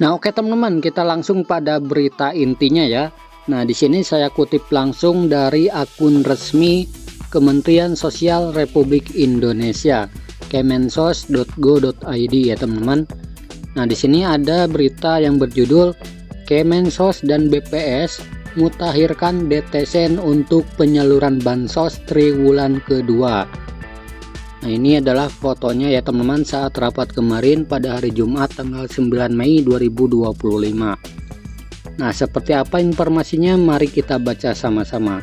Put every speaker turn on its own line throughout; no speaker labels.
Nah, oke teman-teman, kita langsung pada berita intinya ya. Nah, di sini saya kutip langsung dari akun resmi Kementerian Sosial Republik Indonesia, kemensos.go.id ya teman-teman. Nah, di sini ada berita yang berjudul Kemensos dan BPS mutakhirkan DTSen untuk penyaluran bansos triwulan kedua. Nah, ini adalah fotonya ya teman-teman saat rapat kemarin pada hari Jumat tanggal 9 Mei 2025. Nah, seperti apa informasinya? Mari kita baca sama-sama.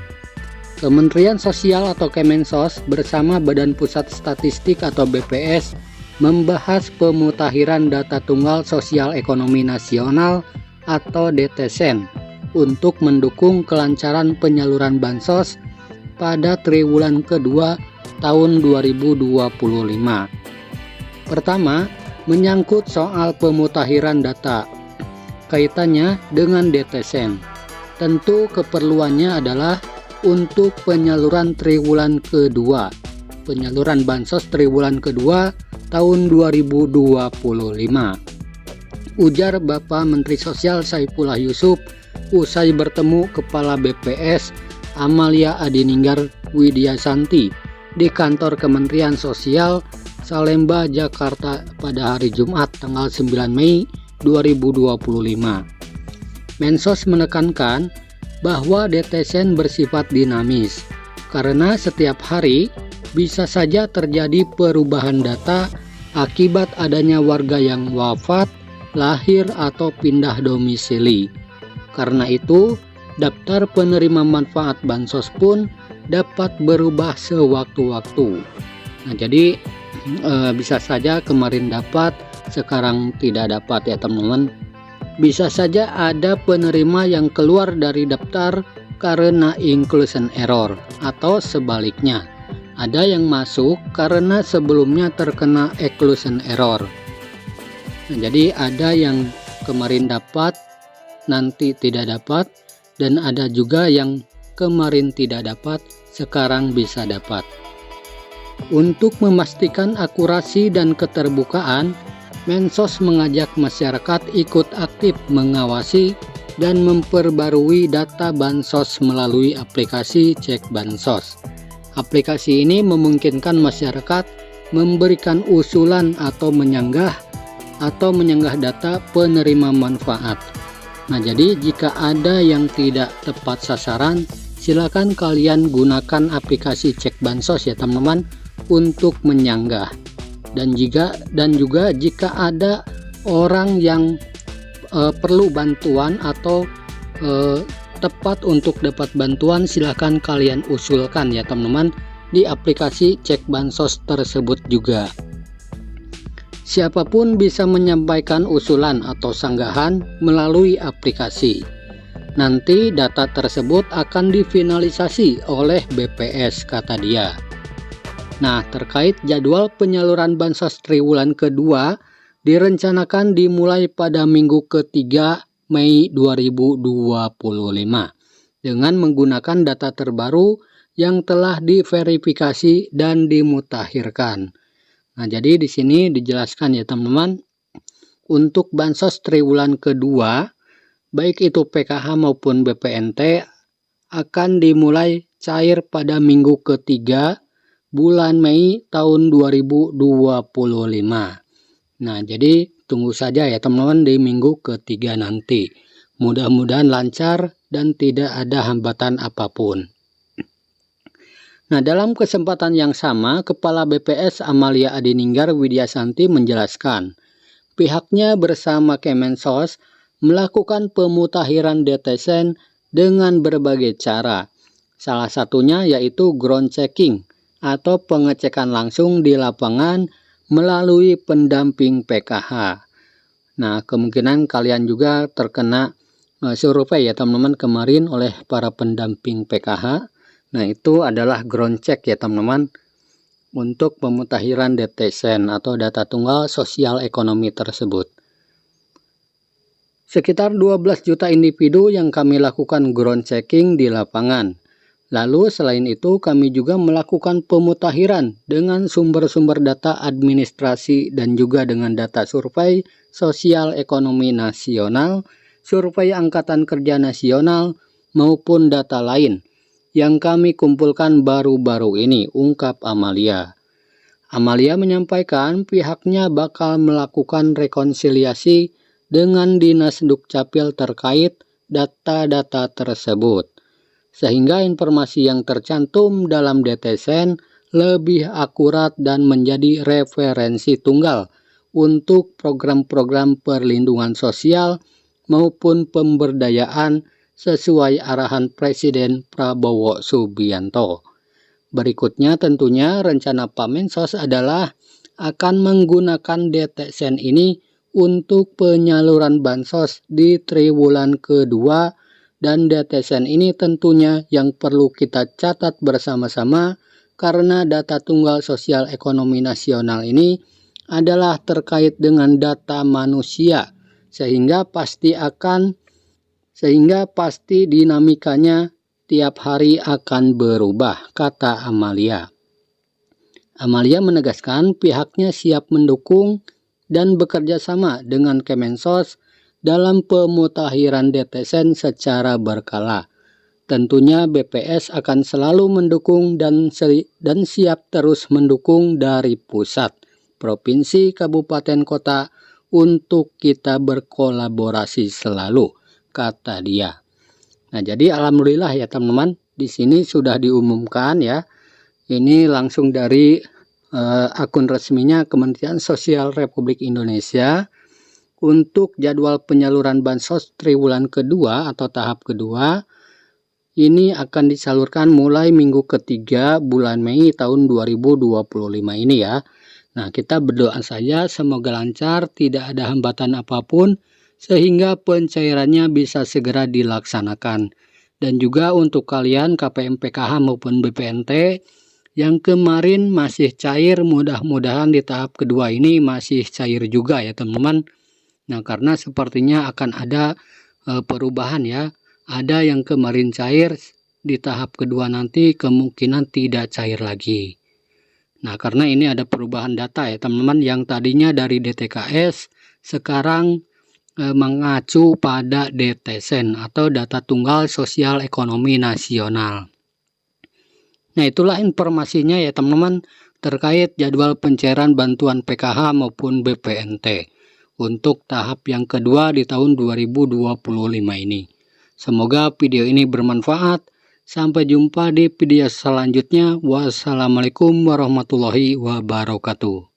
Kementerian Sosial atau Kemensos bersama Badan Pusat Statistik atau BPS membahas pemutakhiran data tunggal sosial ekonomi nasional atau DTSen untuk mendukung kelancaran penyaluran bansos pada triwulan kedua tahun 2025. Pertama, menyangkut soal pemutakhiran data. Kaitannya dengan DTSen. Tentu keperluannya adalah untuk penyaluran triwulan kedua. Penyaluran bansos triwulan kedua tahun 2025. Ujar Bapak Menteri Sosial Saifullah Yusuf usai bertemu Kepala BPS Amalia Adininggar Widyasanti di kantor Kementerian Sosial Salemba, Jakarta pada hari Jumat tanggal 9 Mei 2025. Mensos menekankan bahwa DTSen bersifat dinamis karena setiap hari bisa saja terjadi perubahan data akibat adanya warga yang wafat, lahir atau pindah domisili. Karena itu, daftar penerima manfaat bansos pun dapat berubah sewaktu-waktu. Nah, jadi bisa saja kemarin dapat, sekarang tidak dapat ya teman-teman. Bisa saja ada penerima yang keluar dari daftar karena inclusion error atau sebaliknya. Ada yang masuk karena sebelumnya terkena exclusion error. Nah, jadi ada yang kemarin dapat, nanti tidak dapat, dan ada juga yang kemarin tidak dapat, sekarang bisa dapat. Untuk memastikan akurasi dan keterbukaan, Mensos mengajak masyarakat ikut aktif mengawasi dan memperbarui data bansos melalui aplikasi Cek Bansos. Aplikasi ini memungkinkan masyarakat memberikan usulan atau menyanggah data penerima manfaat. Nah, jadi jika ada yang tidak tepat sasaran, silakan kalian gunakan aplikasi Cek Bansos ya teman-teman untuk menyanggah. Dan juga jika ada orang yang perlu bantuan atau tepat untuk dapat bantuan, silakan kalian usulkan ya teman-teman di aplikasi Cek Bansos tersebut juga. Siapapun bisa menyampaikan usulan atau sanggahan melalui aplikasi. Nanti data tersebut akan difinalisasi oleh BPS, kata dia. Nah, terkait jadwal penyaluran bansos triwulan kedua direncanakan dimulai pada minggu ketiga Mei 2025 dengan menggunakan data terbaru yang telah diverifikasi dan dimutakhirkan. Nah, jadi di sini dijelaskan ya teman-teman, untuk bansos triwulan kedua, baik itu PKH maupun BPNT, akan dimulai cair pada minggu ketiga bulan Mei tahun 2025. Nah, jadi tunggu saja ya teman-teman di minggu ketiga nanti. Mudah-mudahan lancar dan tidak ada hambatan apapun. Nah, dalam kesempatan yang sama, Kepala BPS Amalia Adininggar Widyasanti menjelaskan, pihaknya bersama Kemensos melakukan pemutakhiran DTSen dengan berbagai cara. Salah satunya yaitu ground checking atau pengecekan langsung di lapangan melalui pendamping PKH. Nah, kemungkinan kalian juga terkena survei ya teman-teman kemarin oleh para pendamping PKH. Nah, itu adalah ground check ya teman-teman untuk pemutakhiran DTSen atau data tunggal sosial ekonomi tersebut. Sekitar 12 juta individu yang kami lakukan ground checking di lapangan. Lalu selain itu kami juga melakukan pemutakhiran dengan sumber-sumber data administrasi dan juga dengan data survei sosial ekonomi nasional, survei angkatan kerja nasional, maupun data lain yang kami kumpulkan baru-baru ini, ungkap Amalia. Amalia menyampaikan pihaknya bakal melakukan rekonsiliasi dengan Dinas Dukcapil terkait data-data tersebut, sehingga informasi yang tercantum dalam DTSEN lebih akurat dan menjadi referensi tunggal untuk program-program perlindungan sosial maupun pemberdayaan sesuai arahan Presiden Prabowo Subianto. Berikutnya tentunya rencana Pak Mensos adalah akan menggunakan DTSEN ini untuk penyaluran bansos di triwulan kedua, dan DTSEN ini tentunya yang perlu kita catat bersama-sama karena data tunggal sosial ekonomi nasional ini adalah terkait dengan data manusia, sehingga pasti dinamikanya tiap hari akan berubah, kata Amalia. Amalia menegaskan pihaknya siap mendukung dan bekerja sama dengan Kemensos dalam pemutakhiran DTSEN secara berkala. Tentunya BPS akan selalu mendukung dan siap terus mendukung dari pusat, provinsi, kabupaten, kota untuk kita berkolaborasi selalu, kata dia. Nah, jadi alhamdulillah ya teman-teman, di sini sudah diumumkan ya. Ini langsung dari akun resminya Kementerian Sosial Republik Indonesia untuk jadwal penyaluran bansos triwulan kedua atau tahap kedua. Ini akan disalurkan mulai minggu ketiga bulan Mei tahun 2025 ini ya. Nah, kita berdoa saja semoga lancar, tidak ada hambatan apapun, sehingga pencairannya bisa segera dilaksanakan. Dan juga untuk kalian KPM PKH maupun BPNT yang kemarin masih cair, mudah-mudahan di tahap kedua ini masih cair juga ya teman-teman. Nah, karena sepertinya akan ada perubahan ya. Ada yang kemarin cair, di tahap kedua nanti kemungkinan tidak cair lagi. Nah, karena ini ada perubahan data ya teman-teman, yang tadinya dari DTKS sekarang mengacu pada DTSEN atau data tunggal sosial ekonomi nasional. Nah, itulah informasinya ya teman-teman terkait jadwal pencairan bantuan PKH maupun BPNT untuk tahap yang kedua di tahun 2025 ini. Semoga video ini bermanfaat. Sampai jumpa di video selanjutnya. Wassalamualaikum warahmatullahi wabarakatuh.